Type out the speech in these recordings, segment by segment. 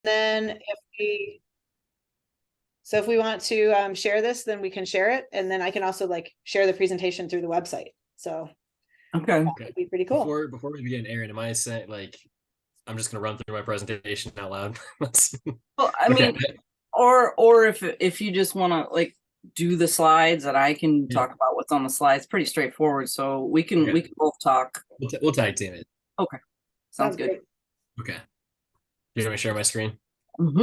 then if we want to share this, then we can share it. And then I can also like share the presentation through the website. So Okay. that'd be pretty cool. Before we begin, Aaron, am I saying like I'm just gonna run through my presentation out loud? Well, I mean, or if you just want to like do the slides and I can talk about what's on the slides, pretty straightforward. So we can both talk. We'll tag team it. Okay. Sounds good. Great. Okay. Do you want me to share my screen?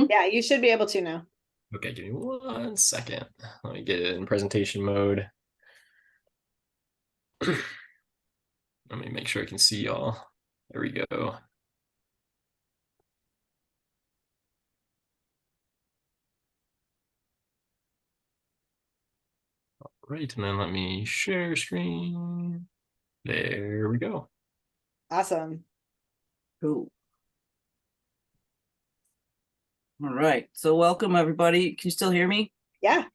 Yeah, you should be able to now. Okay, give me 1 second. Let me get it in presentation mode. Let me make sure I can see y'all. There we go. All right, and then let me share screen. There we go. Awesome. Cool. All right. So welcome everybody. Can you still hear me? Yeah.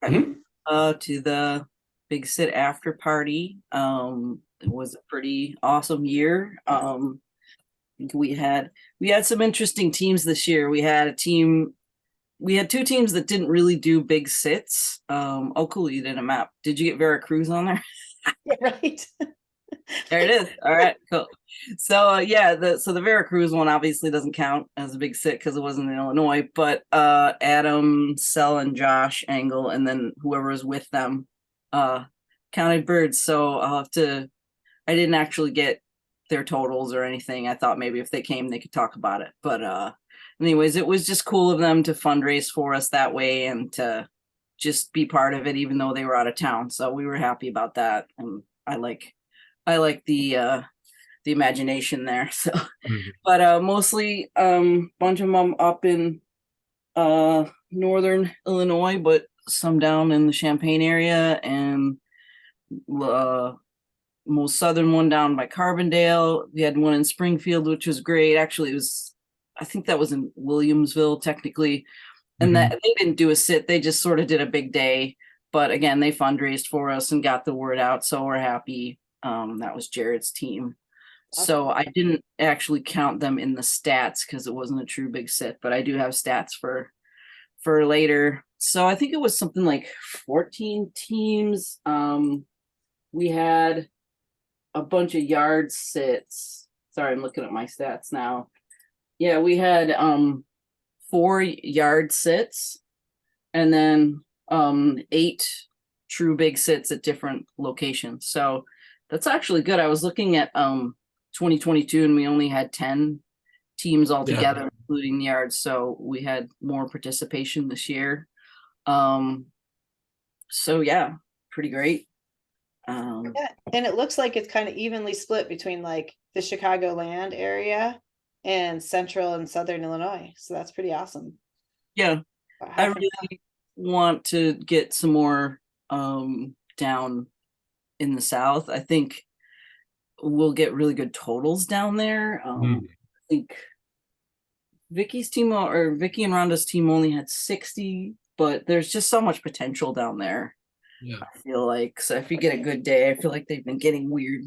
To the Big Sit after party. It was a pretty awesome year. We had some interesting teams this year. We had two teams that didn't really do big sits. Oh cool, you did a map. Did you get Veracruz on there? Yeah, right. There it is. All right, cool. So the Veracruz one obviously doesn't count as a big sit because it wasn't in Illinois, but Adam, Sel, and Josh Angle, and then whoever was with them counted birds. So I didn't actually get their totals or anything. I thought maybe if they came they could talk about it. But anyways, it was just cool of them to fundraise for us that way and to just be part of it even though they were out of town. So we were happy about that. And I like the imagination there. So but mostly bunch of them up in northern Illinois, but some down in the Champaign area, and most southern one down by Carbondale. We had one in Springfield, which was great. Actually, I think that was in Williamsville technically, and that they didn't do a sit. They just sort of did a big day. But again, they fundraised for us and got the word out, so we're happy. That was Jared's team. So I didn't actually count them in the stats because it wasn't a true big sit, but I do have stats for later. So I think it was something like 14 teams. We had a bunch of yard sits. Sorry, I'm looking at my stats now. Yeah, we had 4 yard sits and then 8 true big sits at different locations. So that's actually good. I was looking at 2022 and we only had 10 teams altogether, including the yards. So we had more participation this year. So yeah, pretty great. Yeah, and it looks like it's kind of evenly split between like the Chicagoland area and central and southern Illinois. So that's pretty awesome. Yeah, I really want to get some more down in the south. I think we'll get really good totals down there. I think Vicky's team or Vicky and Rhonda's team only had 60, but there's just so much potential down there. Yeah, I feel like so if you get a good day, I feel like they've been getting weird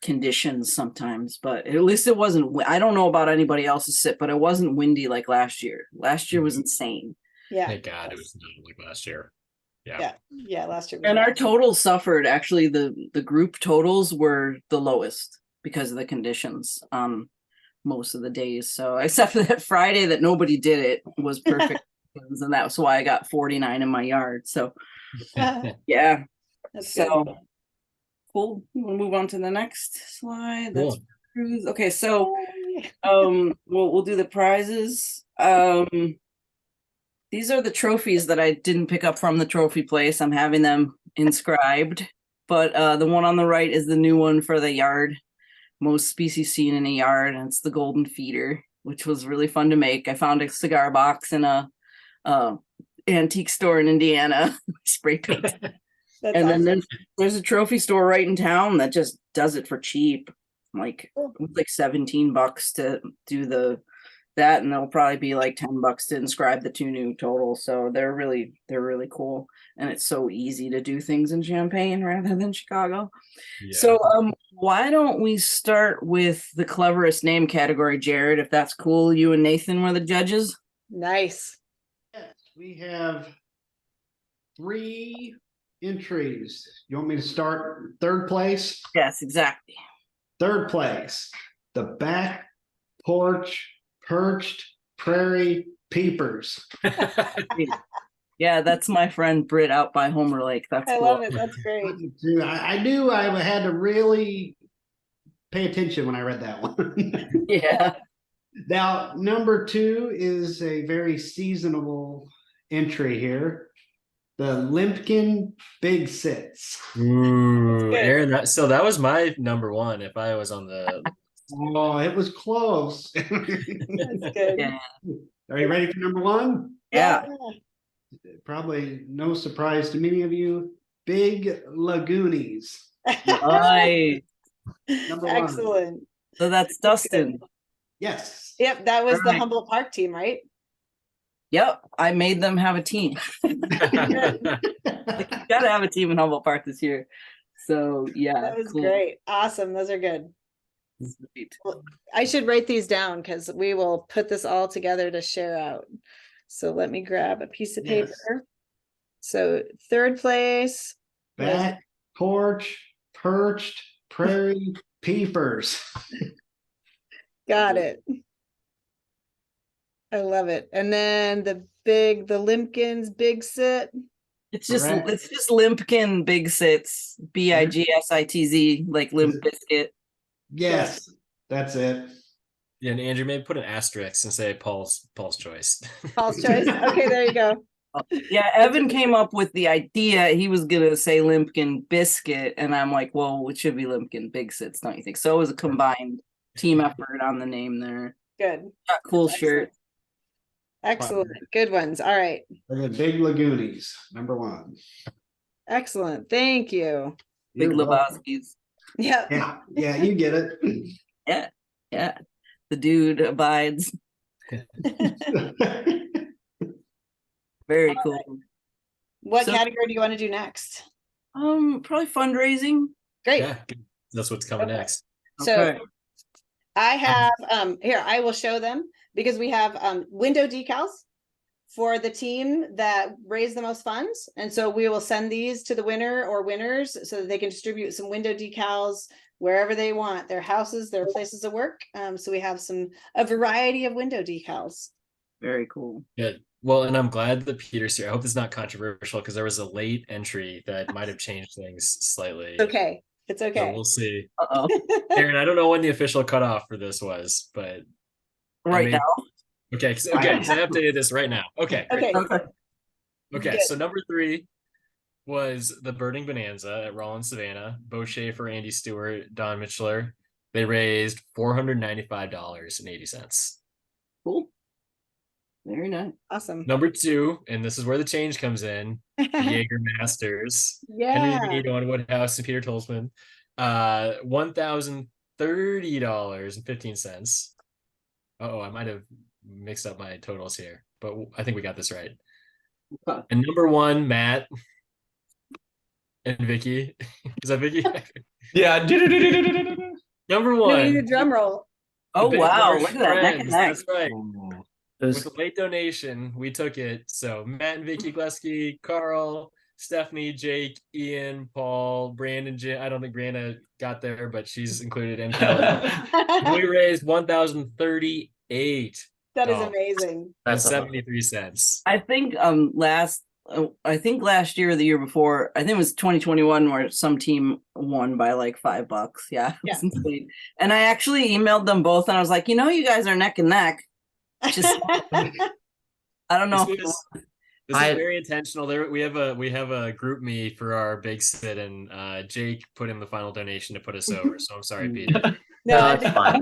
conditions sometimes, but at least it wasn't. I don't know about anybody else's sit, but it wasn't windy like last year. Last year was insane. Yeah, thank God it was not like last year. Yeah, last year. And our totals suffered. Actually, the group totals were the lowest because of the conditions on most of the days. So except for that Friday that nobody did it was perfect. And that's why I got 49 in my yard. So yeah. That's so good. Cool. We'll move on to the next slide. That's Cool. Cruise. Okay, so we'll do the prizes. These are the trophies that I didn't pick up from the trophy place. I'm having them inscribed, but the one on the right is the new one for the yard, most species seen in a yard, and it's the golden feeder, which was really fun to make. I found a cigar box in a antique store in Indiana, spray paint. And awesome. Then there's a trophy store right in town that just does it for cheap. Like $17 to do the that, and they'll probably be like $10 to inscribe the 2 new totals. So they're really cool, and it's so easy to do things in Champaign rather than Chicago. Yeah. So why don't we start with the cleverest name category, Jared, if that's cool? You and Nathan were the judges. Nice. Yes, we have 3 entries. You want me to start third place? Yes, exactly. Third place, the back porch perched prairie peepers. Yeah, that's my friend Britt out by Homer Lake. That's I cool. love it. That's great. I knew I had to really pay attention when I read that one. Yeah. Now, number 2 is a very seasonable entry here. The Limpkin Big Sits. Ooh, good. Aaron, that was my number 1 if I was on the. Oh, it was close. That's good. Yeah. Are you ready for number 1? Yeah. Probably no surprise to many of you. Big Lagoonies. Nice. Number 1. Excellent. So that's Dustin. Yes. Yep, that was the Alright. Humboldt Park team, right? Yep, I made them have a team. Gotta have a team in Humboldt Park this year. So yeah, That was cool. great. Awesome. Those are good. Sweet. I should write these down because we will put this all together to share out. So let me grab a piece of Yes. paper. So third place. Back porch perched prairie peepers. Got it. I love it. And then the Limpkins Big Sit. It's just Correct. Limpkin Big Sits, BIGSITZ, like Limp Biscuit. Yes, that's it. Yeah, and Andrew, maybe put an asterisk and say Paul's choice. Paul's choice. Okay, there you go. Yeah, Evan came up with the idea. He was gonna say Limpkin Biscuit, and I'm like, well, it should be Limpkin Big Sits, don't you think? So it was a combined team effort on the name there. Good. Got cool shirt. Excellent. Good ones. All right. The Big Lagoonies, number 1. Excellent. Thank you. Big You're welcome. Lebowski's. Yeah. Yeah, you get it. Yeah. The dude abides. Very cool. What So- category do you want to do next? Probably fundraising. Great. Yeah, good. That's what's coming Okay. next. So Okay. I have here, I will show them because we have window decals for the team that raised the most funds. And so we will send these to the winner or winners so that they can distribute some window decals wherever they want, their houses, their places of work. So we have a variety of window decals. Very cool. Yeah. Well, and I'm glad that Peter's here. I hope it's not controversial because there was a late entry that might have changed things slightly. Okay. It's So okay. we'll see. Uh-oh. Aaron, I don't know when the official cutoff for this was, but Right mean- now. okay, so I updated this right now. Okay, great. Okay. Okay, Good. so number 3 was the Burning Bonanza at Rollins Savannah. Bo Schaefer, Andy Stewart, Don Mitchell. They raised $495.80. Cool. Very nice. Awesome. Number 2, and this is where the change comes in, the Jaeger Masters. Yeah. Henry Reed, Owen Woodhouse, and Peter Tolzman. $1,030.15. I might have mixed up my totals here, but I think we got this right. Okay. And number 1, Matt and Vicky. Is that Vicky? Yeah. Number We need a 1. drum roll. Oh Big wow, Marsh look at that. Neck and Friends, neck. That's right. Those- With a late donation, we took it. So Matt and Vicky Gleski, Carl, Stephanie, Jake, Ian, Paul, Brandon, I don't think Brianna got there, but she's included in Kelly. We raised $1,038 That is Oh. amazing. and That's 73 cents. I think last year or the year before, I think it was 2021 where some team won by like $5. Yeah. It was insane. And I actually emailed them both and I was like, you guys are neck and neck. Just I don't know. This is very intentional. There we have a group me for our big sit, and Jake put in the final donation to put us over. So I'm sorry, Peter. No, it's fine.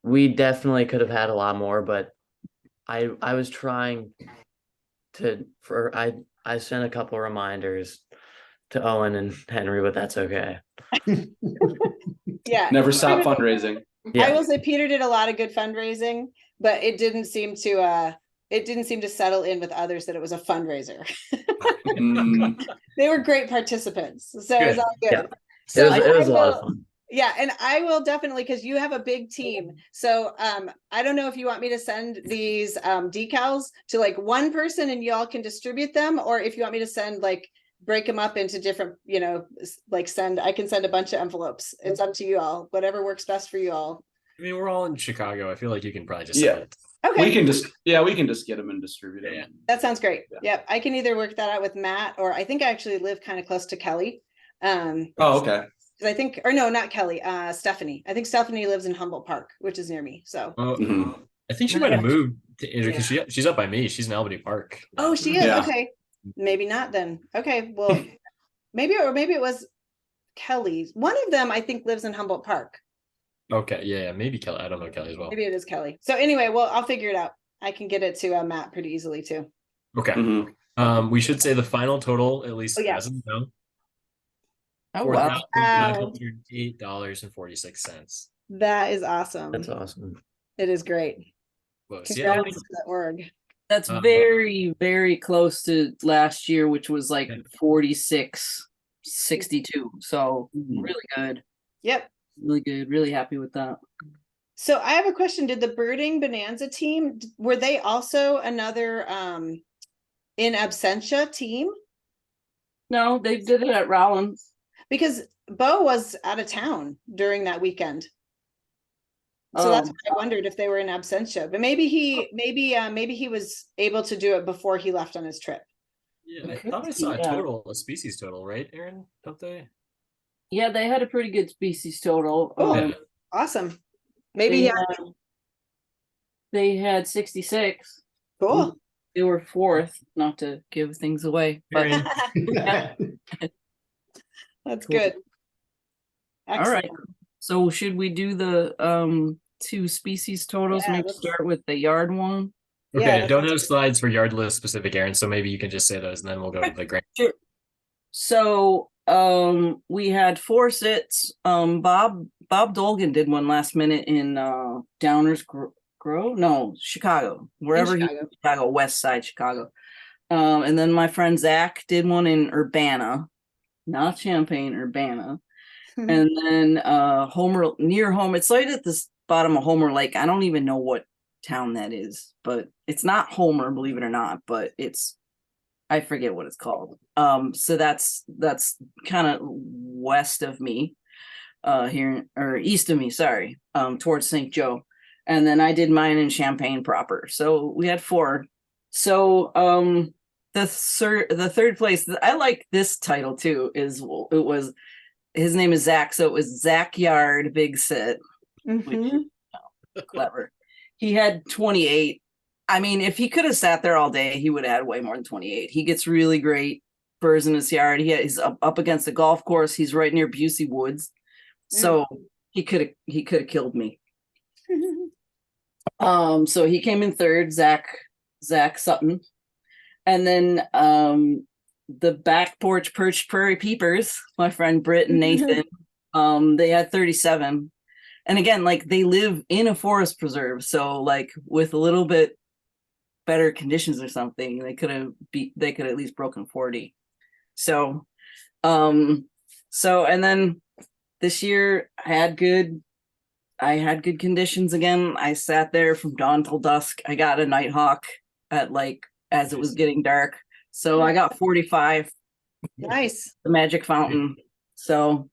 We definitely could have had a lot more, but I was trying I sent a couple reminders to Owen and Henry, but that's okay. Yeah. Never stop fundraising. I Yeah. will say Peter did a lot of good fundraising. but it didn't seem to settle in with others that it was a fundraiser. Mm, They were great participants, so it was Good. all good. Yeah. So it was I a lot of will- fun. Yeah, and I will definitely, because you have a big team. So I don't know if you want me to send these decals to like one person and y'all can distribute them, or if you want me to send like break them up into different, like I can send a bunch of envelopes. It's up to you all, whatever works best for you all. I mean, we're all in Chicago. I feel like you can probably just Yeah. send it. Okay. we can just get them and distribute them. Yeah. That sounds great. Yeah. Yep. I can either work that out with Matt, or I think I actually live kind of close to Kelly. Oh, okay. 'Cause I think, or no, not Kelly, Stephanie. I think Stephanie lives in Humboldt Park, which is near me. So, Oh, Mhm. I think she might have moved to because she's up by me. She's in Albany Park. oh, she is. Yeah. Okay. Maybe not then. Okay. Well, maybe it was Kelly's. One of them, I think, lives in Humboldt Park. Okay, yeah, maybe Kelly. I don't know Kelly as well. Maybe it is Kelly. So anyway, well, I'll figure it out. I can get it to Matt pretty easily too. Okay. Mhm. We should say the final total, at least Oh, yeah. as of now, Oh wow. $4,908.46. That is awesome. That's awesome. It is great. Well, Seattle, Congrats to the org. That's Uh, very, very close to last year, which was like Yeah. 46-62. So Mhm. really good. Yep. Really good. Really happy with that. So I have a question. Did the Birding Bonanza team, were they also another in absentia team? No, they did it at Rollins. Because Bo was out of town during that weekend. So that's Oh. why I wondered if they were in absentia, but maybe he was able to do it before he left on his trip. Yeah, I thought I saw a species total, right, Aaron? Don't they? Yeah, they had a pretty good species total. Cool. Yeah. Awesome. Maybe They he had, they had 66. cool. They were fourth, not to give things away, but Aaron, That's Cool. good. all right. Excellent. So should we do the two species totals? Yeah, Maybe let's- start with the yard one. Yeah, okay, that don't sounds have good. slides for yard list specific, Aaron. So maybe you can just say those, and then we'll go to the grand. Sure. So we had 4 sits. Bob Dolgan did one last minute in Downers Grove? No, Chicago. Wherever Chicago, west side Chicago. And then my friend Zach did one in Urbana, not Champaign, Urbana. And then Homer, near home, it's right at the bottom of Homer Lake. I don't even know what town that is, but it's not Homer, believe it or not, but I forget what it's called. So that's kind of west of me, here, or east of me, sorry, towards St. Joe. And then I did mine in Champaign proper. So we had 4. So the third place, I like this title too, his name is Zach, so it was Zach Yard Big Sit. Mhm. Clever. He had 28. I mean, if he could have sat there all day, he would have had way more than 28. He gets really great birds in his yard. He's up against the golf course. He's right near Busey Woods. So he could have killed me. So he came in third, Zach Sutton. And then the back porch perched prairie peepers, my friend Britt and Nathan, they had 37. And again, like they live in a forest preserve, so like with a little bit better conditions or something, they could at least broken 40. So and then this year I had good conditions again. I sat there from dawn till dusk. I got a Nighthawk at as it was getting dark. So I got 45, Nice. the Magic Fountain. So,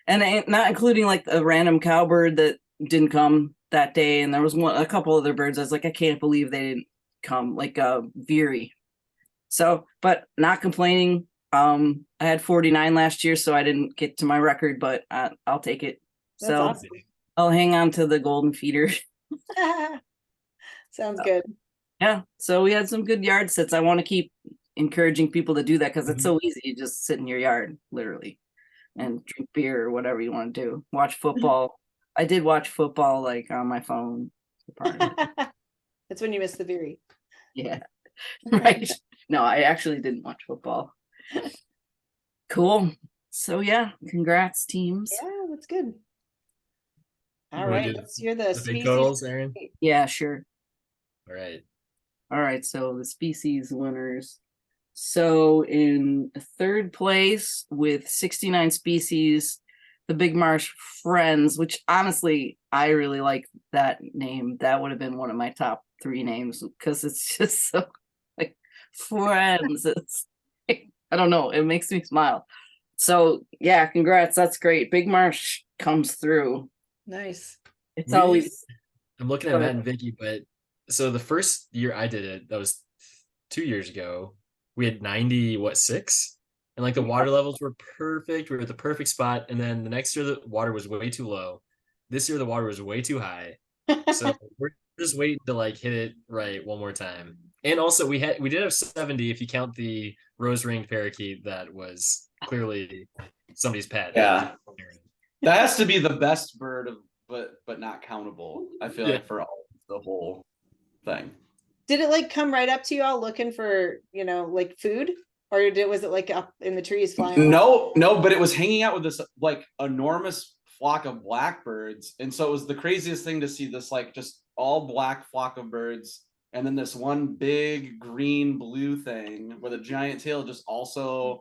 and not including like a random cowbird that didn't come that day. And there was a couple other birds. I was like, I can't believe they didn't come, like Veery. So, but not complaining. I had 49 last year, so I didn't get to my record, but I'll take it. That's So awesome. I'll hang on to the golden feeder. Sounds good. Yeah. So we had some good yard sits. I want to keep encouraging people to do that because it's so easy. You just sit in your yard, literally, and drink beer or whatever you want to do. Watch football. I did watch football like on my phone. That's when you miss the Veery. Yeah. Right. No, I actually didn't watch football. Cool. So yeah, congrats teams. Yeah, that's good. All wanna right, do let's hear the The big species. totals, Aaron. Yeah, sure. All right. All right, so the species winners. So in third place with 69 species, the Big Marsh Friends, which honestly, I really like that name. That would have been one of my top 3 names because it's just so like friends. It's I don't know, it makes me smile. So yeah, congrats. That's great. Big Marsh comes through. Nice. It's We- always I'm looking Go at Matt ahead. and Vicky, but so the first year I did it, that was 2 years ago. We had 6, and like the water levels were perfect. We were at the perfect spot, and then the next year the water was way too low. This year the water was way too high. So we're just waiting to like hit it right one more time. And also we did have 70 if you count the rose-ringed parakeet that was clearly somebody's pet. Yeah. That has to be the best bird of, but not countable. I feel Yeah. like for all the whole thing. Did it like come right up to you all looking for, like food? Or was it like up in the trees flying? No, but it was hanging out with this like enormous flock of blackbirds, and so it was the craziest thing to see this like just all black flock of birds, and then this one big green blue thing with a giant tail just also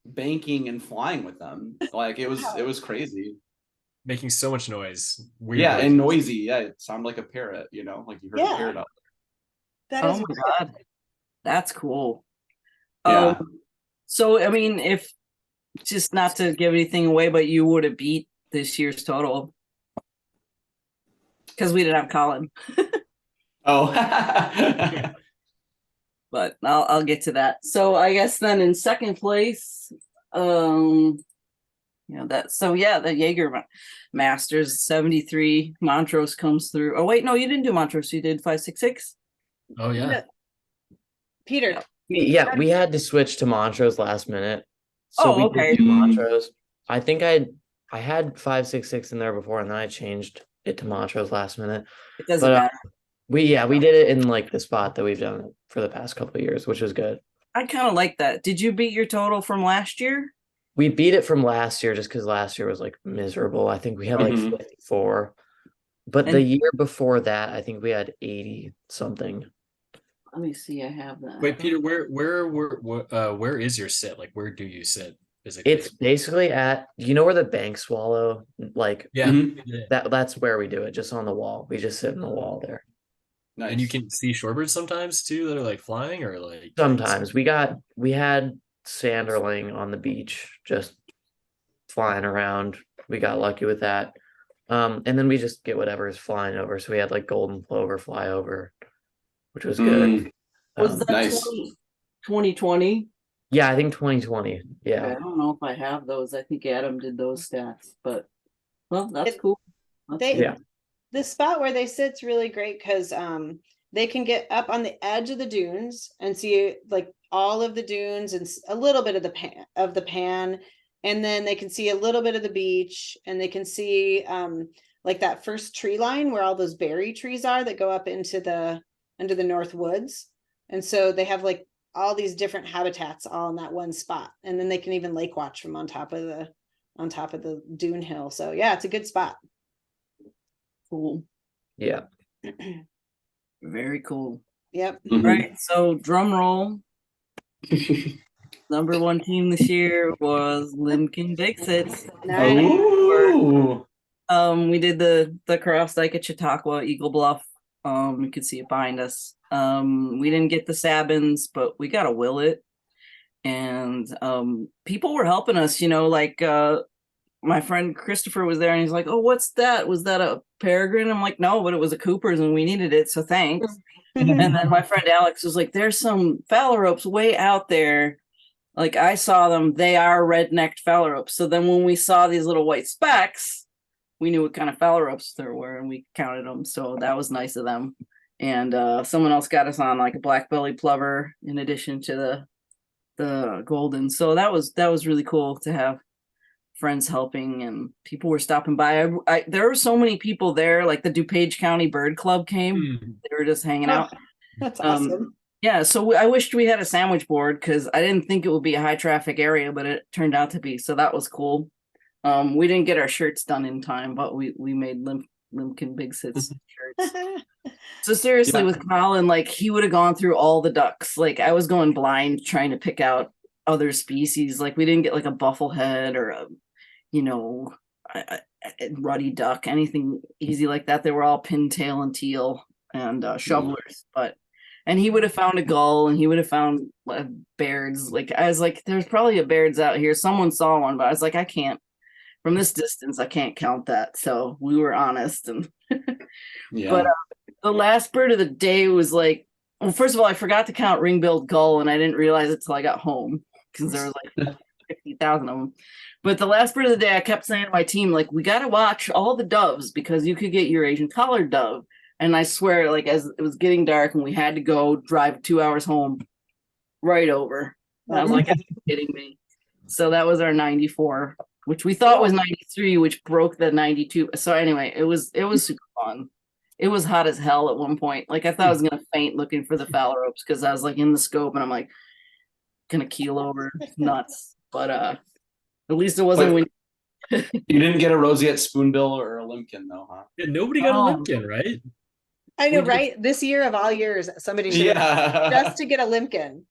banking and flying with them. Like it was crazy. Making so much noise. Weird Yeah, noise. and noisy. Yeah, it sounded like a parrot. Like you heard Yeah. a parrot out That oh is my weird. god. That's cool. Yeah. So I mean, if just not to give anything away, but you would have beat this year's total because we didn't have Colin. there. Oh. But I'll get to that. So I guess then in second place, the Jaeger Masters 73 Montrose comes through. Oh wait, no, you didn't do Montrose. You did 566. Oh yeah. Peter. Yeah, we had to switch to Montrose last minute. So Oh, we okay. did do Montrose. I think I had 566 in there before, and then I changed it to Montrose last minute. It doesn't But matter. we did it in like the spot that we've done for the past couple of years, which was good. I kind of like that. Did you beat your total from last year? We beat it from last year just because last year was like miserable. I think we had like Mhm. 54. But the And- year before that, I think we had 80 something. Let me see. I have that. Wait, Peter, where is your sit? Like, where do you sit physically? It's basically at where the bank swallow, like yeah. Mhm. Yeah. that's where we do it, just on the wall. We just sit in the wall there. Nice. And you can see shorebirds sometimes too that are like flying or like Sometimes we had sanderling on the beach just flying around. We got lucky with that. And then we just get whatever is flying over. So we had like golden plover fly over, which was good. Mm. Was that Nice. 2020? Yeah, I think 2020. I Yeah. don't know if I have those. I think Adam did those stats, but well, that's It- cool. That's They good. Yeah. the spot where they sit's really great because they can get up on the edge of the dunes and see like all of the dunes and a little bit of the pan, and then they can see a little bit of the beach, and they can see like that first tree line where all those berry trees are that go up into the North Woods. And so they have like all these different habitats all in that one spot, and then they can even lake watch from on top of the dune hill. So yeah, it's a good spot. Cool. Yeah. Very cool. Yep. Mhm. Right. So drum roll. Number 1 team this year was Limkin Big Sits. Nice. Ooh. We did the cross dike at Chautauqua, Eagle Bluff. You could see it behind us. We didn't get the Sabins, but we got a Willet. And people were helping us, like my friend Christopher was there and he's like, "Oh, what's that? Was that a peregrine?" I'm like, "No, but it was a Cooper's and we needed it, so thanks." And then my friend Alex was like, "There's some phalaropes way out there. Like I saw them, they are red-necked phalaropes." So then when we saw these little white specks, we knew what kind of phalaropes there were and we counted them. So that was nice of them. And someone else got us on like a black belly plover in addition to the golden. So that was really cool to have friends helping, and people were stopping by. There were so many people there, like the DuPage County Bird Club came. Hmm. They were just hanging Oh, out. That's awesome. Yeah, so I wished we had a sandwich board because I didn't think it would be a high traffic area, but it turned out to be. So that was cool. We didn't get our shirts done in time, but we made Limpkin Big Sits shirts. So seriously, Yeah. with Colin, like he would have gone through all the ducks. Like I was going blind trying to pick out other species. Like we didn't get like a bufflehead or a, you know, a ruddy duck, anything easy like that. They were all pintail and teal and shovelers. And he would have found a gull and he would have found beards. Like I was like, there's probably a beards out here. Someone saw one, but I was like, I can't. From this distance, I can't count that. So we were honest and. Yeah. But the last bird of the day was like, well, first of all, I forgot to count ring-billed gull, and I didn't realize it till I got home because there was like 50,000 of them. But the last bird of the day, I kept saying to my team, like, we got to watch all the doves because you could get Eurasian collared dove. And I swear, like, as it was getting dark and we had to go drive 2 hours home, right over. And I was like, are you kidding me? So that was our 94, which we thought was 93, which broke the 92. So anyway, it was super fun. It was hot as hell at one point. Like I thought I was gonna faint looking for the phalaropes because I was like in the scope and I'm like gonna keel over. It's nuts. But at least it wasn't when You didn't get a roseate spoonbill or a limpkin though, huh? Yeah, nobody got a Oh. Limpkin, right? I know, We did- right? This year of all years, somebody should Yeah. just to get a Limpkin.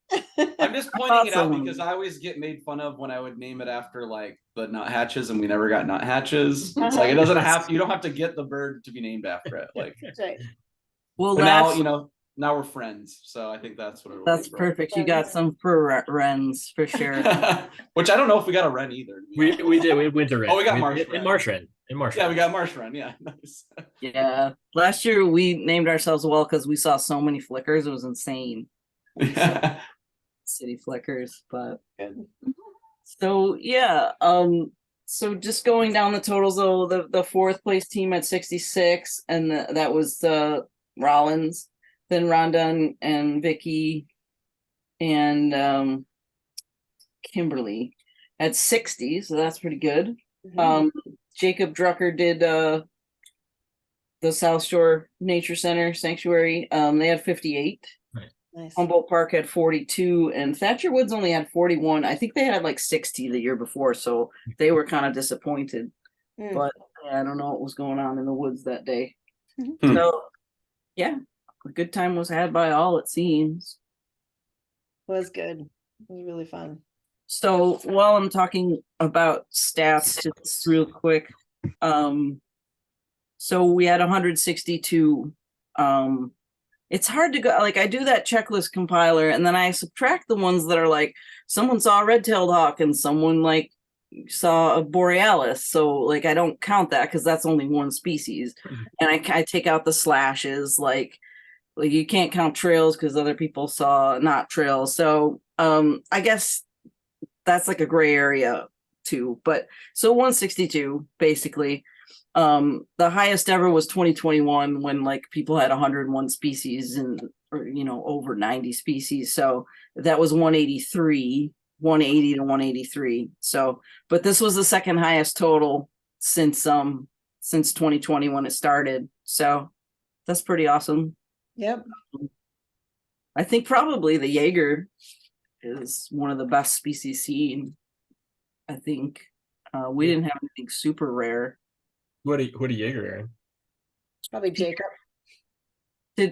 I'm just pointing it out Awesome. because I always get made fun of when I would name it after like the nuthatches and we never got nuthatches. It's like it doesn't have you don't have to get the bird to be named after it. Like That's right. well but now, last now we're friends. So I think that's what it that's was. perfect. You got some fur wrens for sure. Which I don't know if we got a wren either. to be honest. We did. We went to Wren. Oh, we got Marsh in Wren. Marsh Wren. In Marsh Yeah, Wren. we got marsh wren. Yeah, nice. Yeah. Last year we named ourselves well because we saw so many flickers. It was insane. Yeah. City flickers, but Good. so yeah, so just going down the totals though, the fourth place team at 66, and that was Rollins, then Rhonda and Vicky and Kimberly at 60, so that's pretty good. Jacob Drucker did the South Shore Nature Center Sanctuary. They had 58. Nice. Humboldt Park had 42 and Thatcher Woods only had 41. I think they had like 60 the year before, so they were kind of disappointed. Mm. But I don't know what was going on in the woods that day. Mhm. So yeah, a good time was had by all, it seems. Was good. It was really fun. So while I'm talking about stats, just real quick, so we had 162. It's hard to go, like I do that checklist compiler and then I subtract the ones that are like someone saw a red-tailed hawk and someone like saw a borealis, so like I don't count that because that's only one species. And I take out the slashes, like you can't count trails because other people saw not trails. So I guess that's like a gray area too. But so 162 basically. The highest ever was 2021 when like people had 101 species and or over 90 species. So that was 180 to 183. So but this was the second highest total since 2020 when it started. So that's pretty awesome. Yep. I think probably the Jaeger is one of the best species seen. I think we didn't have anything super rare. What a Jaeger, Aaron? It's probably Jacob.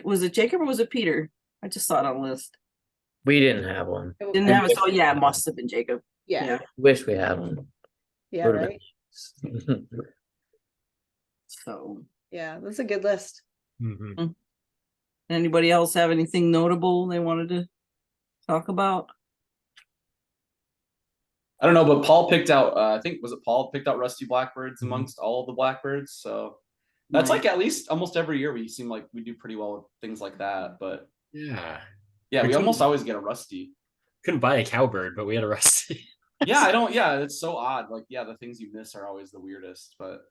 Was it Jacob or was it Peter? I just saw it on the list. We didn't have one. Didn't have it. So yeah, it must have been Jacob. Yeah. Wish we had one. Yeah. Would've Right. been- So Yeah. That's a good list. Mm-hmm. anybody else have anything notable they wanted to talk about? I don't know, but Paul picked out. I think was it Paul picked out rusty blackbirds Mhm. amongst all of the blackbirds. So that's Nice. like at least almost every year we seem like we do pretty well with things like that. But Yeah. yeah, We we couldn't- almost always get a rusty. Couldn't buy a cowbird, but we had a rusty. Yeah, I don't. Yeah, it's so odd. Like, yeah, the things you miss are always the weirdest. But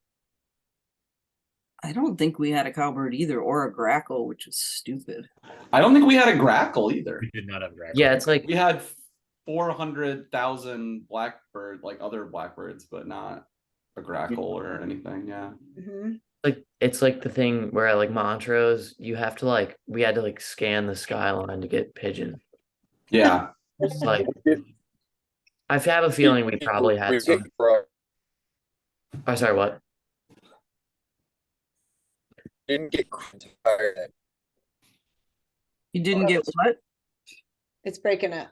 I don't think we had a cowbird either, or a grackle, which is stupid. I don't think we had a grackle either. We did not have a dragon. Yeah, it's like We had 400,000 blackbird, like other blackbirds, but not a grackle or anything. Yeah. Mhm. it's like the thing where at like Montrose, you have to like we had to like scan the skyline to get pigeon. Yeah. It's like I have a feeling we probably had some. Oh, sorry, what? Didn't get tired. You didn't get what? It's breaking up.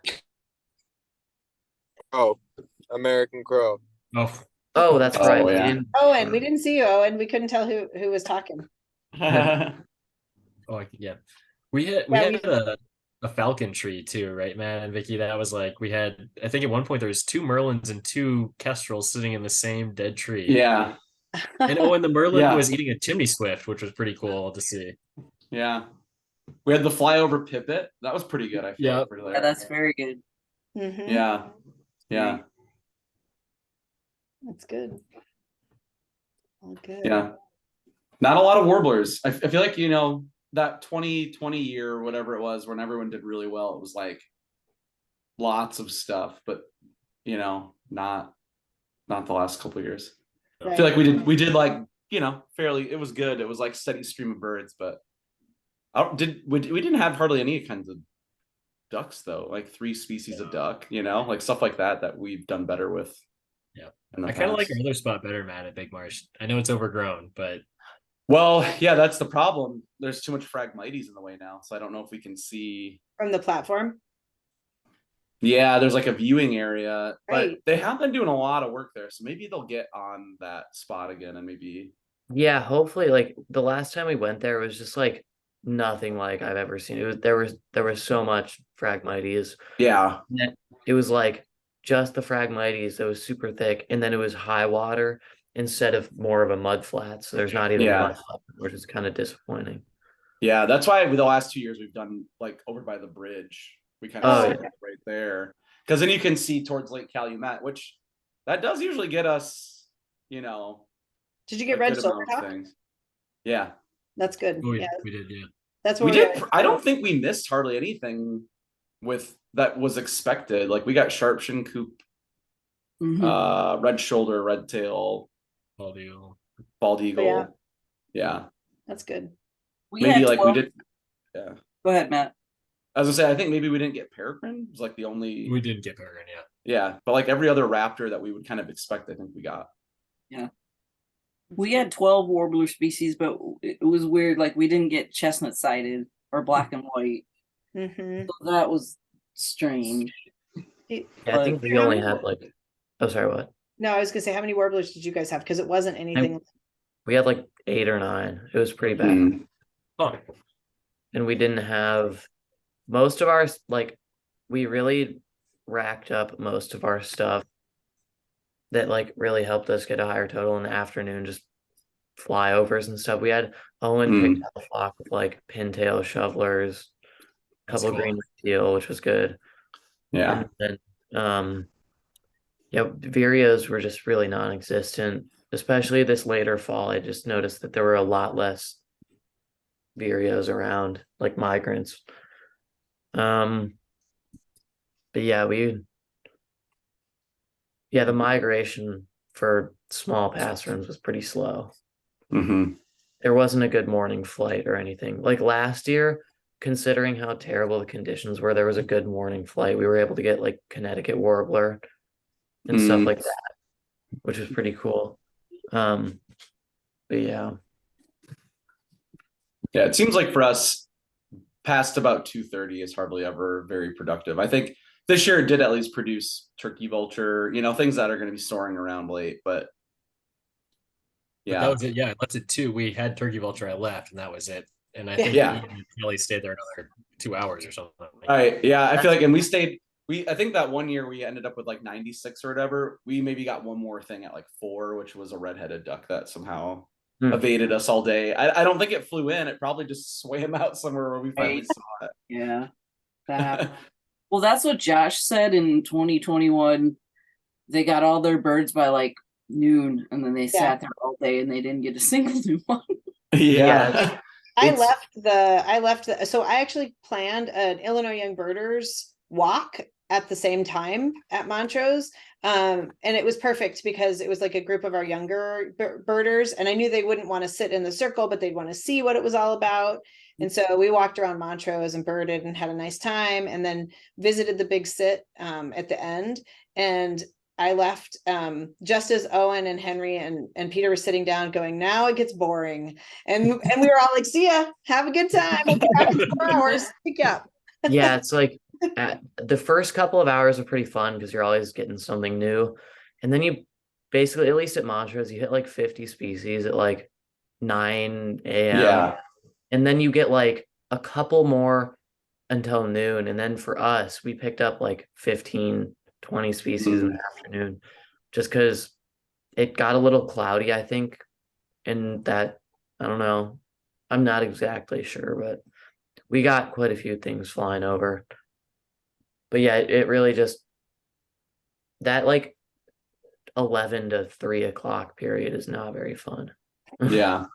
Oh, American Crow. Oh, Oh, that's Oh, right. We yeah. didn't- Owen, we didn't see you, Owen. We couldn't tell who was talking. yeah. We had Yeah, a falcon tree too, right, man? And Vicky, that was like we had. I think at one point there was 2 merlins and 2 kestrels sitting in the same dead tree. Yeah, And oh, and the merlin Yeah. was eating a chimney swift, which was pretty cool to see. yeah. We had the flyover pipit. That was pretty good. I feel Yeah. like, for there. Yeah, that's very good. Mhm. Yeah, yeah, That's good. All good. yeah. Not a lot of warblers. I feel like, that 2020 year or whatever it was when everyone did really well, it was like lots of stuff, but not the last couple of years. I feel like we did like, fairly, it was good. It was like steady stream of birds, but we didn't have hardly any kinds of ducks though, like 3 species of duck, like stuff like that we've done better with. Yeah. in the I kind of like past. our other spot better, Matt, at Big Marsh. I know it's overgrown, but Well, yeah, that's the problem. There's too much Phragmites in the way now, so I don't know if we can see. From the platform. Yeah, there's like a viewing area, but Right. they have been doing a lot of work there, so maybe they'll get on that spot again, and maybe. Yeah, hopefully, like the last time we went there was just like nothing like I've ever seen. There was so much Phragmites. Yeah, It was like just the Phragmites that was super thick, and then it was high water instead of more of a mud flat. So there's not even Yeah. mud flat, which is kind of disappointing. yeah, that's why the last 2 years we've done like over by the bridge. We kind Oh, of yeah. set it right there, because then you can see towards Lake Calumet, which that does usually get us, Did you a get red good amount of silvertop? things. Yeah, That's good. oh, Yeah, we did, yeah. that's we what did. I don't think we missed hardly anything with that was expected. Like we got sharp shin coop, Mhm. red shoulder, red tail, Bald eagle. bald eagle. yeah. Yeah, That's good. We maybe had like 12 we did. Yeah, Go ahead, Matt. as I say, I think maybe we didn't get peregrine. It was like the only. We did get peregrine, yeah. Yeah, but like every other raptor that we would kind of expect, I think we got. We had 12 warbler species, but it was weird. Like we didn't get chestnut sided or black and white. Mm-hmm. So that was strange. Yeah, I think we only had like, oh, sorry, what? No, I was gonna say, how many warblers did you guys have? Because it wasn't anything. We had like 8 or 9. It was pretty bad. Mm. Oh, And we didn't have most of our, like, we really racked up most of our stuff that like really helped us get a higher total in the afternoon, just flyovers and stuff. We had Owen picked out a flock with like pintail shovelers, a That's couple cool. green teal, which was good. Yeah, And then yeah, Vireos were just really non-existent, especially this later fall. I just noticed that there were a lot less Vireos around, like migrants. But yeah, the migration for small pass runs was pretty slow. mm-hmm. There wasn't a good morning flight or anything. Like last year, considering how terrible the conditions were, there was a good morning flight. We were able to get like Connecticut warbler and stuff like that, which was pretty cool. But yeah. Yeah, it seems like for us, past about 2:30 is hardly ever very productive. I think this year it did at least produce turkey vulture, things that are going to be soaring around late. But But yeah, that was it. Yeah, I left at 2. We had turkey vulture. I left, and that was it. And I think Yeah. Ian and Kelly stayed there another 2 hours or something. yeah, I feel like, and we stayed. I think that one year we ended up with like 96 or whatever. We maybe got one more thing at like 4, which was a red-headed duck that somehow evaded us all day. I don't think it flew in. It probably just swam out somewhere where we finally saw it. Yeah. That happened. Well, that's what Josh said in 2021. They got all their birds by like noon, and then they sat there all day and they didn't get a single new one. Yeah. I left so I actually planned an Illinois Young Birders walk at the same time at Montrose. And it was perfect because it was like a group of our younger birders, and I knew they wouldn't want to sit in the circle, but they'd want to see what it was all about. And so we walked around Montrose and birded and had a nice time, and then visited the big sit at the end. And I left just as Owen and Henry and Peter were sitting down going, now it gets boring. And we were all like, see ya, have a good time. We'll be back in 4 hours. Pick you up. Yeah, it's like the first couple of hours are pretty fun because you're always getting something new. And then you basically, at least at Montrose, you hit like 50 species at like 9 a.m. Yeah. And then you get like a couple more until noon. And then for us, we picked up like 15, 20 species in the afternoon just because it got a little cloudy, I think. And that, I don't know, I'm not exactly sure, but we got quite a few things flying over. But yeah, it really just, that like 11 to 3 o'clock period is not very fun. Yeah.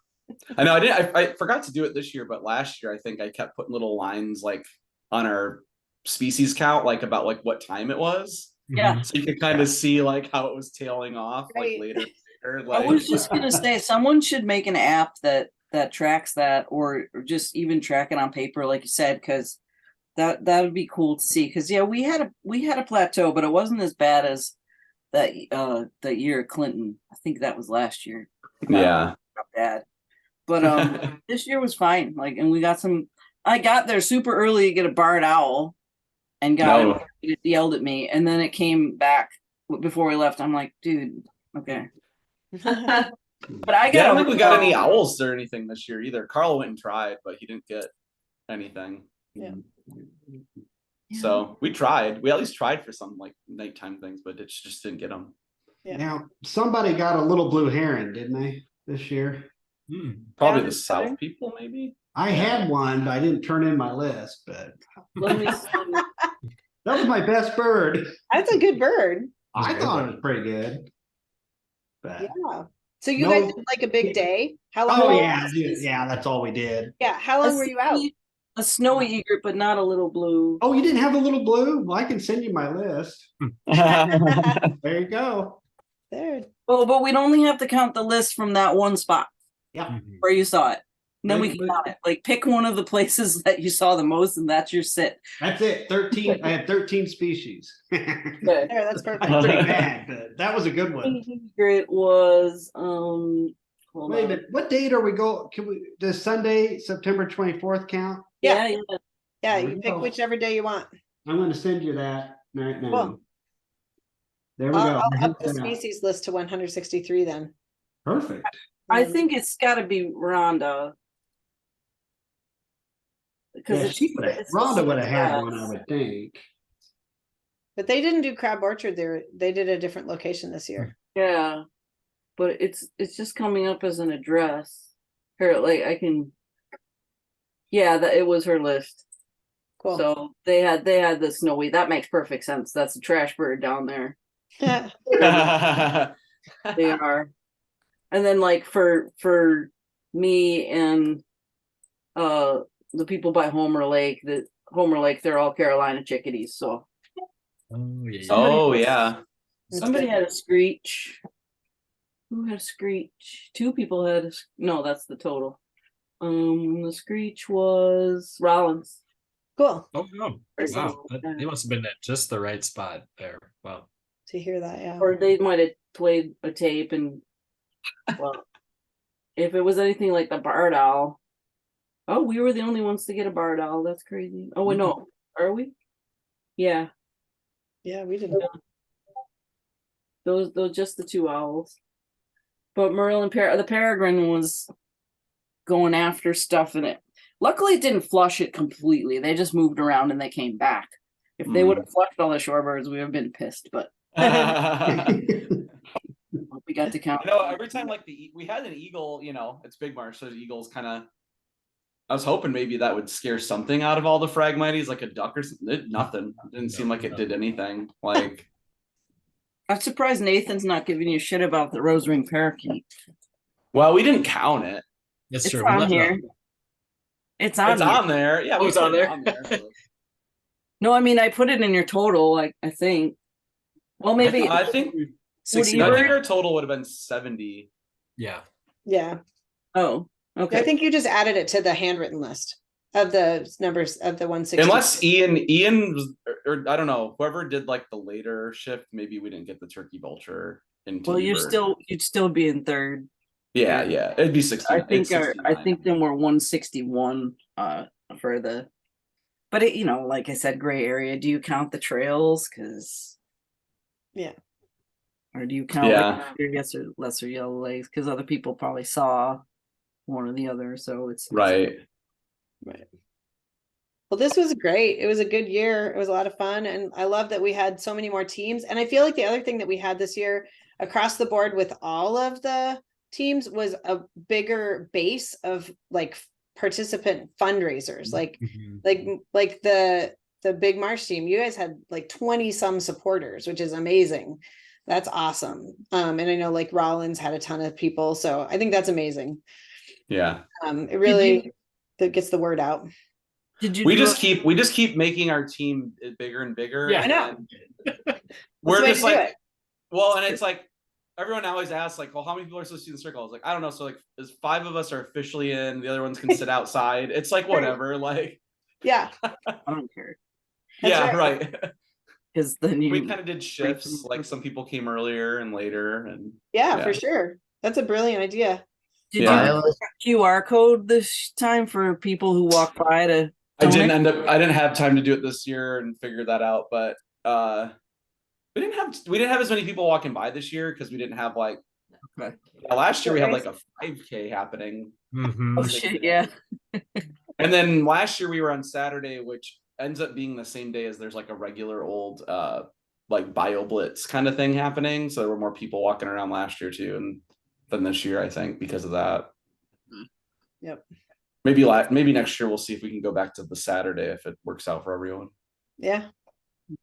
I know I forgot to do it this year, but last year I think I kept putting little lines like on our species count, like about like what time it was. Yeah. So you could kind of see like how it was tailing off Right. like later. I Like, was just gonna say someone should make an app that tracks that, or just even track it on paper, like you said, because that would be cool to see. Because yeah, we had a plateau, but it wasn't as bad as that year of Clinton. I think that was last year. yeah. Not bad. But this year was fine. Like, and we got some. I got there super early to get a barred owl, and got it yelled at me, and then it came back before we left. I'm like, dude, okay. But I Yeah, I got. don't think we got any owls or anything this year either. Carl went and tried, but he didn't get anything. Yeah. So we tried. We at least tried for some like nighttime things, but it just didn't get them. Yeah. Now, somebody got a little blue heron, didn't they, this year? Probably Yeah, the that's South better. people, maybe. I had one, but I didn't turn in my list, but Let me see. that was my best bird. That's a good bird. I thought it was pretty good. But, Yeah. So you guys did like a big day? How long? oh were you yeah, out? yeah, that's all we did. Yeah. How long were you out? A snowy egret, but not a little blue. Oh, you didn't have the little blue? Well, I can send you my list. There you go. There. Oh, but we'd only have to count the list from that one spot Yeah. where you saw it. And then we But- can count it. Like, pick one of the places that you saw the most, and that's your sit. That's it. 13. I had 13 species. Pretty Good. There. That's perfect. bad, but that was a good one. Egret was hold Wait a on. minute. What date are we go? Can we, does Sunday, September 24th count? Yeah, yeah. Yeah. There You we pick go. whichever day you want. I'm going to send you that right now. Cool. There we go. I'll up the species list to 163 then. Perfect. I think it's got to be Rhonda. Because Yeah, Rhonda would have had one, I would think. But they didn't do Crab Orchard there. They did a different location this year. Yeah, but it's just coming up as an address. Her, like, I can. Yeah, that it was her list. Cool. So they had the snowy. That makes perfect sense. That's a trash bird down there. They are. And then like for me and the people by Homer Lake, they're all Carolina chickadees. So Oh yeah. Oh yeah. somebody had a screech. Who had a screech? Two people had no, that's the total. The screech was Rollins. Cool Oh no. Or Wow. something. They must have been at just the right spot there. Wow. to hear that. Yeah. Or they might have played a tape and well, if it was anything like the barred owl. Oh, we were the only ones to get a barred owl. That's crazy. Oh wait, no, are we? Yeah, Yeah, we didn't. those just the two owls. But Merle and the peregrine was going after stuff in it. Luckily, it didn't flush it completely. They just moved around and they came back. If they would have flushed all the shorebirds, we would have been pissed. But we got to count. You know, every time like we had an eagle, you know, it's Big Marsh, so the eagles kind of. I was hoping maybe that would scare something out of all the Phragmites, like a duck or something. It did nothing. It didn't seem like it did anything. Like, I'm surprised Nathan's not giving you shit about the rose ring parakeet. well, we didn't count it. That's It's true. We on left it here. on. It's on. It's here. on there. Yeah, Oh, we it's on put it there? so- No, I mean I put it in your total. Like I think. Well, maybe. I think I 69. think our total would have been 70. Yeah. Yeah. Oh, okay. I think you just added it to the handwritten list. of the numbers of the 160. Unless Ian was, or I don't know, whoever did like the later shift, maybe we didn't get the turkey vulture into Well, Newburgh. you'd still be in third. Yeah, yeah, it'd be 60. I it's think I 69. think then we're 161 for the, but it, like I said, gray area. Do you count the trails? Because Yeah. Or do you count Yeah. like your lesser yellow legs? Because other people probably saw one or the other, so it's Right. Well, this was great. It was a good year. It was a lot of fun. And I love that we had so many more teams. And I feel like the other thing that we had this year across the board with all of the teams was a bigger base of like participant fundraisers. Like the Big Marsh team, you guys had like 20 some supporters, which is amazing. That's awesome. And I know like Rollins had a ton of people. So I think that's amazing. Yeah. It really that gets the word out. Did you? We just keep making our team bigger and bigger. Yeah. I know. and We're That's just the way to do like, it. well, and it's like everyone always asks, like, well, how many people are supposed to see the circle? I was like, I don't know. So like, is 5 of us are officially in, the other ones can sit outside. It's like whatever. Like, Yeah. I don't care That's yeah, right. right. because then you. We kind of did shifts. Like some people came earlier and later, and Yeah, Yeah. for sure. That's a brilliant idea. Did Yeah. you use a QR code this time for people who walk by to? I donate? didn't have time to do it this year and figure that out, but we didn't have as many people walking by this year because we didn't have like Okay. last year we had like a 5K happening. Mhm. Oh shit! Yeah. And then last year we were on Saturday, which ends up being the same day as there's like a regular old like bio blitz kind of thing happening. So there were more people walking around last year too than this year, I think, because of that. Yep. Maybe next year we'll see if we can go back to the Saturday if it works out for everyone. Yeah.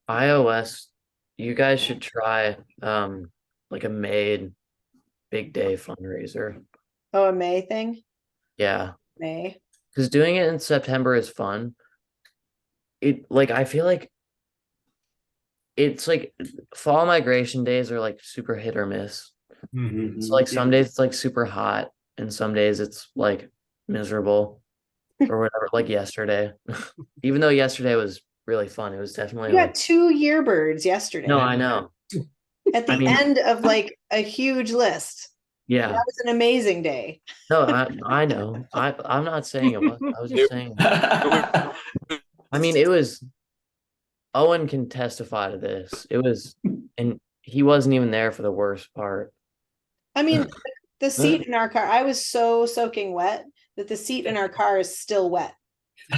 iOS, you guys should try like a Made big day fundraiser. Oh, a May thing? Yeah, May. because doing it in September is fun. It like I feel like it's like fall migration days are like super hit or miss. Mhm. So like some days it's like super hot and some days it's like miserable or whatever, like yesterday. Even though yesterday was really fun, it was definitely You like got 2 yearbirds yesterday. no, I know. At the I mean- end of like a huge list. Yeah, That was an amazing day. no, I know. I'm not saying it was. I was just saying. I mean, it was. Owen can testify to this. It was, and he wasn't even there for the worst part. I mean, the seat in our car, I was so soaking wet that the seat in our car is still wet.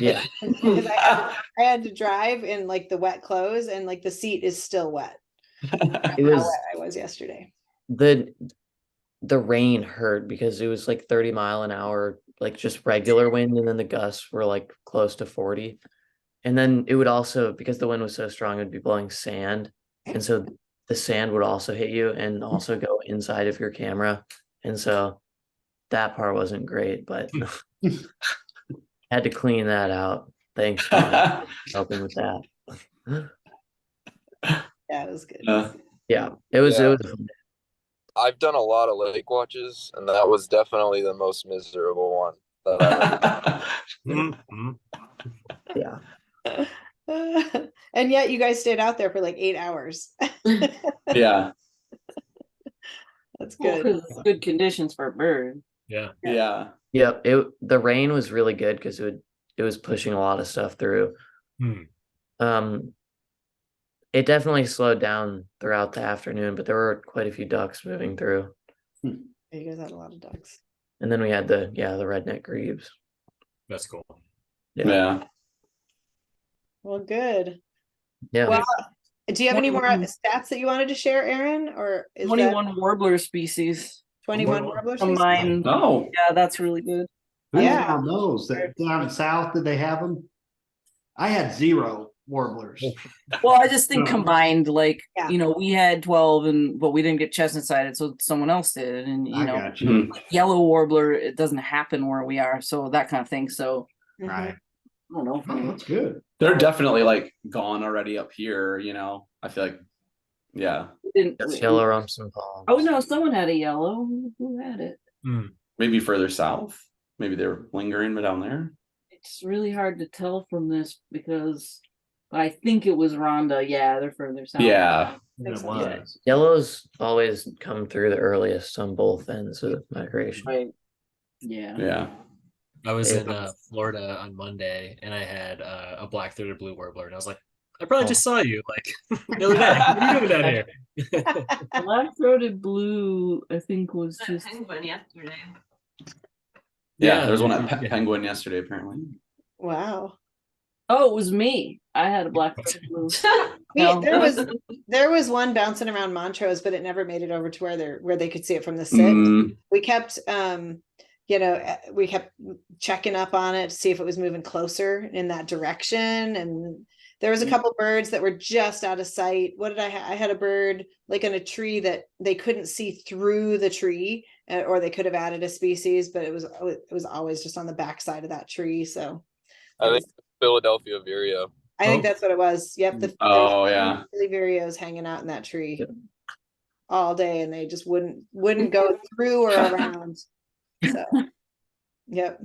Yeah, Because I had to drive in like the wet clothes and like the seat is still wet. it How was wet I was yesterday. the rain hurt because it was like 30-mile-an-hour, like just regular wind, and then the gusts were like close to 40. And then it would also, because the wind was so strong, it would be blowing sand. And so the sand would also hit you and also go inside of your camera. And so that part wasn't great, but had to clean that out. Thanks for helping with that. Yeah, it was good. Yeah, it was Yeah. I've done a lot of lake watches, and that was definitely the most miserable one that I've ever Mhm. yeah. And yet you guys stayed out there for like 8 hours. Yeah. That's Well, good. 'cause it's good conditions for a bird. Yeah. Yeah. Yeah, the rain was really good because it was pushing a lot of stuff through. Hmm. It definitely slowed down throughout the afternoon, but there were quite a few ducks moving through. You guys had a lot of ducks. And then we had the redneck grebes. That's cool. Yeah. Well, good. Yeah. Well, do you have any more 21 stats that you wanted to share, Aaron? Or is 21 warbler species 21 warblers? we said? combined. Oh. Yeah, that's really good. Who Yeah. found those? That down south, did they have them? I had 0 warblers. Well, I just think combined, like Yeah. we had 12, but we didn't get chestnut sided, so someone else did, and I got you. Mhm. yellow warbler, it doesn't happen where we are, so that kind of thing. So Mhm. Right. I don't know. Oh, that's good. They're definitely like gone already up here, I feel like, yeah, We didn't- That's yellow rumps and palms. Oh no, someone had a yellow. Who had it? maybe further south. Maybe they were lingering down there. It's really hard to tell from this because I think it was Rhonda. Yeah, they're further south. Yeah. Makes It sense. Yeah. was. Yellows always come through the earliest on both ends of migration. Right. Yeah. Yeah. I was Yeah. in Florida on Monday, and I had a black-throated blue warbler, and I was like, I probably just Oh. saw you like the other day. What are you doing down here? Black-throated blue, I think, was just yesterday. Yeah, there was one Yeah. at Penguin yesterday, apparently. Wow. Oh, it was me. I had a black-throated blue. Me- No. there was one bouncing around Montrose, but it never made it over to where they could see it from the sit. Mm, We kept we kept checking up on it to see if it was moving closer in that direction, and there was a couple birds that were just out of sight. What did I had a bird like in a tree that they couldn't see through the tree, or they could have added a species, but it was always just on the backside of that tree. So I think Philadelphia Vireo. I think Oh. that's what it was. Yep. Oh, yeah. Philly Vireos hanging out in that tree all day, and they just wouldn't go through or around. So, yep.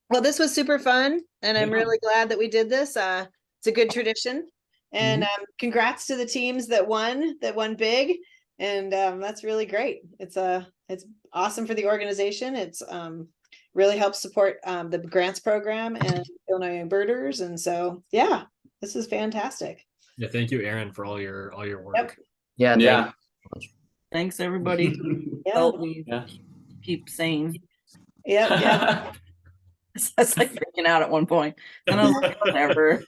Well, this was super fun, and I'm Yeah. really glad that we did this. It's a good tradition, and congrats to the teams that won big, and that's really great. It's awesome for the organization. It's really helps support the grants program and Illinois Young Birders, and so yeah, this is fantastic. Yeah, thank you, Aaron, for all your work. Yep. Yeah. yeah. Thanks, everybody. Yeah, Help me Yeah. keep sane. yeah. I was like freaking out at one point, and I was like, whatever.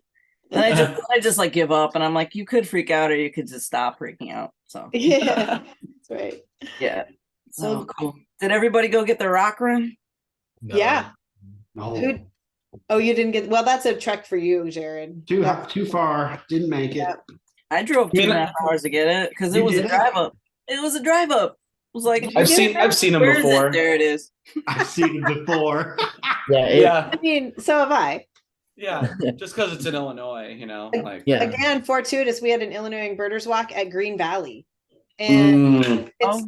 And I just like give up, and I'm like, you could freak out, or you could just stop freaking out. So Yeah, that's right. yeah. So So- cool. Did everybody go get their rock run? No. Yeah. No, Who? Oh, you didn't get. Well, that's a trek for you, Jared. too far. Didn't make it. Yeah. I drove I mean, 2.5 hours to get it because it You was a did? drive up. It was a drive up. It was like I've seen them where is it? before. There it is. I've seen it before. Yeah. Yeah. I mean, so have I. Yeah. Just because it's in Illinois, like. Yeah. Again, fortuitous. We had an Illinois Birders Walk at Green Valley, and Mm, it's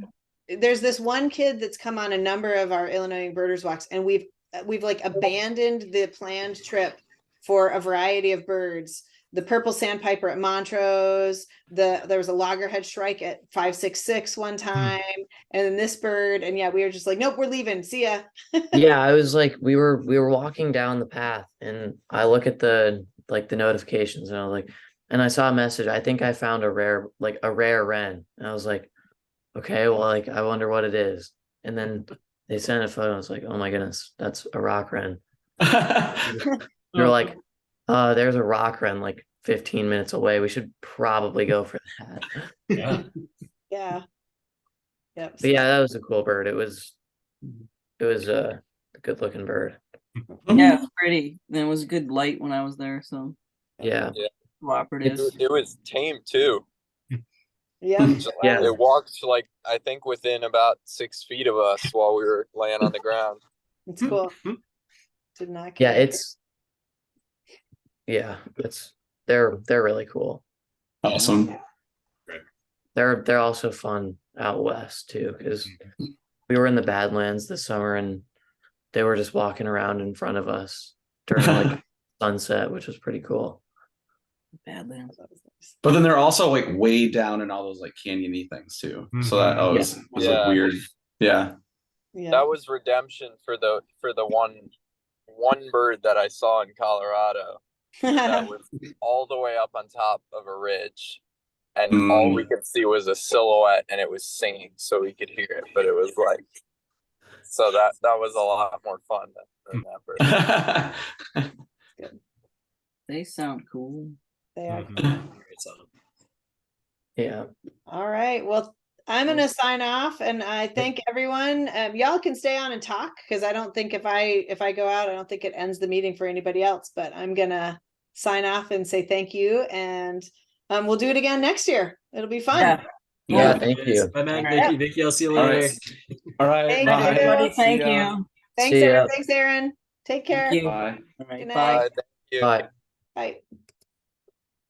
there's this one kid that's come on a number of our Illinois Birders Walks, and we've like abandoned the planned trip for a variety of birds. The purple sandpiper at Montrose, there was a loggerhead shrike at 566 one time, and then this bird, and yeah, we were just like, nope, we're leaving. See ya. Yeah, I was like, we were walking down the path, and I look at the notifications, and I was like, and I saw a message. I think I found a rare wren, and I was like, okay, well, like I wonder what it is. And then they sent a photo. I was like, oh my goodness, that's a rock wren. They're like, there's a rock wren like 15 minutes away. We should probably go for that. Yeah. Yeah. Yep. But yeah, that was a cool bird. It was a good looking bird. Yeah, it was pretty. And it was a good light when I was there. So Yeah. cooperative. It was tame too. Yeah. Yeah. It walked like I think within about 6 feet of us while we were laying on the ground. It's cool. Did not. Yeah, care. they're really cool. Awesome. They're also fun out west too, because we were in the Badlands this summer and they were just walking around in front of us during like sunset, which was pretty cool. Badlands. But then they're also like way down in all those like canyony things too. So that always was Yeah. like weird. Yeah. Yeah. That was redemption for the one bird that I saw in Colorado that was all the way up on top of a ridge, and all we could see was a silhouette, and it was singing, so we could hear it. But it was like, so that was a lot more fun than that bird. They sound cool. They are. Great song. Yeah. All right. Well, I'm gonna sign off, and I thank everyone. Y'all can stay on and talk, because I don't think if I go out, I don't think it ends the meeting for anybody else. But I'm gonna sign off and say thank you, and we'll do it again next year. It'll be fun. Yeah. Yeah, thank you. Bye, Matt. All Thank right. you. Vicky, I'll see you All later. right. All right. Thank Bye. you. Everybody, See thank ya. you. Thanks, See ya. Aaron. Thanks, Aaron. Take care. Thank you. Bye. All right, Good night. bye. Thank you. Bye. Bye.